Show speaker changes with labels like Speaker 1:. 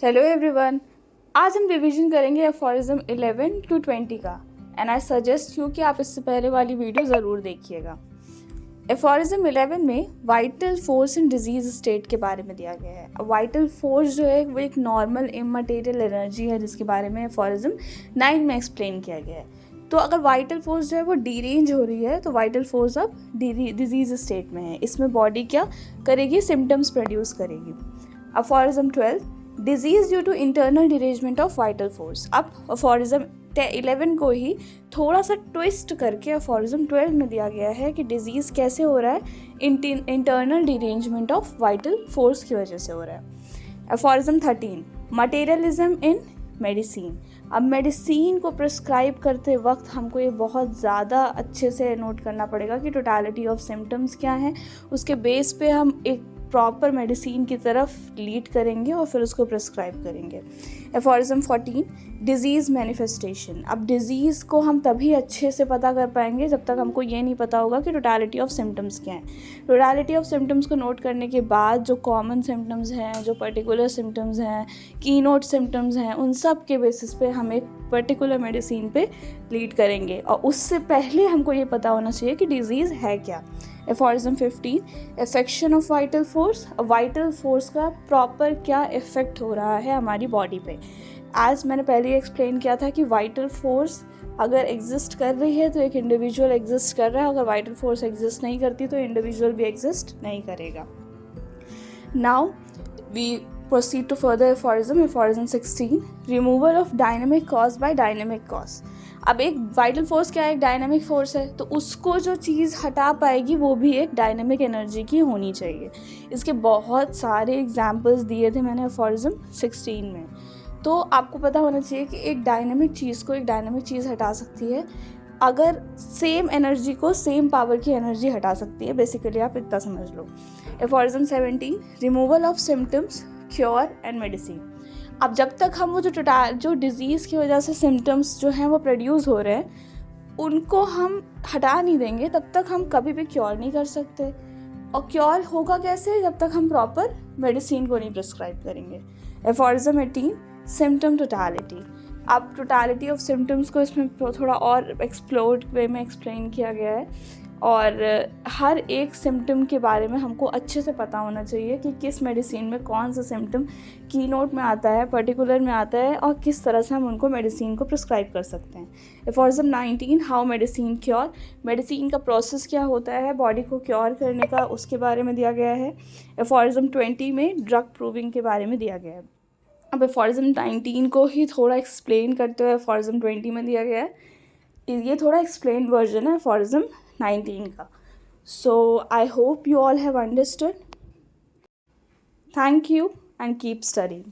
Speaker 1: Hello everyone. आज हम revision करेंगे एफोरिज्म 11 to 20 का एंड आई सजेस्ट यू कि आप इससे पहले वाली वीडियो ज़रूर देखिएगा। एफोरिज्म 11 में vital force in disease state के बारे में दिया गया है। वाइटल फोर्स जो है वो एक नॉर्मल इमटेरियल एनर्जी है जिसके बारे में एफोरिज्म 9 में एक्सप्लेन किया गया है। तो अगर वाइटल फोर्स जो है वो डीरेंज हो रही है तो वाइटल फोर्स अब डिजीज स्टेट में है। इसमें बॉडी क्या करेगी, सिम्टम्स प्रोड्यूस करेगी। Aphorism 12 disease due to internal derangement of vital force. अब एफोरिज्म 11 को ही थोड़ा सा ट्विस्ट करके एफोरिज्म 12 में दिया गया है कि डिजीज़ कैसे हो रहा है, internal derangement of vital force की वजह से हो रहा है। एफोरिज्म 13 मटेरियलिज्म इन मेडिसिन। अब मेडिसिन को प्रिस्क्राइब करते वक्त हमको ये बहुत ज़्यादा अच्छे से नोट करना पड़ेगा कि टोटलिटी ऑफ सिम्टम्स क्या हैं, उसके बेस पे हम एक प्रॉपर मेडिसिन की तरफ लीड करेंगे और फिर उसको प्रिस्क्राइब करेंगे। Aphorism 14 disease manifestation. अब डिजीज़ को हम तभी अच्छे से पता कर पाएंगे जब तक हमको ये नहीं पता होगा कि टोटलिटी ऑफ सिम्टम्स क्या हैं। टोटलिटी ऑफ सिम्टम्स को नोट करने के बाद जो कॉमन सिम्टम्स हैं, जो पर्टिकुलर सिम्टम्स हैं, कीनोट सिम्टम्स हैं, उन सब के बेसिस पे हम एक पर्टिकुलर मेडिसिन पे लीड करेंगे और उससे पहले हमको ये पता होना चाहिए कि डिजीज़ है क्या। Aphorism 15 affection of vital force. Vital force का प्रॉपर क्या इफ़ेक्ट हो रहा है हमारी बॉडी पे। आज मैंने पहले एक्सप्लेन किया था कि वाइटल फोर्स अगर एग्जिस्ट कर रही है तो एक इंडिविजुअल एग्जिस्ट कर रहा है, अगर वाइटल फोर्स एग्जिस्ट नहीं करती तो इंडिविजुअल भी एग्जिस्ट नहीं करेगा। Now we proceed to further aphorism 16 removal of dynamic cause by dynamic cause। अब एक वाइटल फोर्स क्या है, एक डायनामिक फोर्स है, तो उसको जो चीज़ हटा पाएगी वो भी एक डायनामिक एनर्जी की होनी चाहिए। इसके बहुत सारे एग्जांपल्स दिए थे मैंने एफोरिज्म 16 में। तो आपको पता होना चाहिए कि एक डायनामिक चीज़ को एक डायनामिक चीज़ हटा सकती है, अगर सेम एनर्जी को सेम पावर की एनर्जी हटा सकती है। बेसिकली आप इतना समझ लो। Aphorism 17 removal of symptoms cure and medicine. अब जब तक हम वो जो डिज़ीज़ की वजह से सिम्टम्स जो हैं वो प्रोड्यूस हो रहे हैं उनको हम हटा नहीं देंगे तब तक हम कभी भी क्योर नहीं कर सकते। और क्योर होगा कैसे, जब तक हम प्रॉपर मेडिसिन को नहीं प्रिस्क्राइब करेंगे। Aphorism 18 symptom totality. अब टोटलिटी ऑफ सिम्टम्स को इसमें थोड़ा और एक्सप्लोर्ड वे में एक्सप्लेन किया गया है और हर एक सिम्टम के बारे में हमको अच्छे से पता होना चाहिए कि किस मेडिसिन में कौन सा सिम्टम कीनोट में आता है, पर्टिकुलर में आता है और किस तरह से हम उनको मेडिसिन को प्रिस्क्राइब कर सकते हैं। Aphorism 19 how medicine cure. Medicine का प्रोसेस क्या होता है बॉडी को क्योर करने का, उसके बारे में दिया गया है। एफोरिज्म 20 में ड्रग प्रूविंग के बारे में दिया गया है। अब एफोरिज्म 19 को ही थोड़ा एक्सप्लेन करते हुए एफोरिज्म 20 में दिया गया है। ये थोड़ा एक्सप्लेन वर्जन है एफोरिज्म 19 का। So I hope you all have understood. Thank you and keep studying.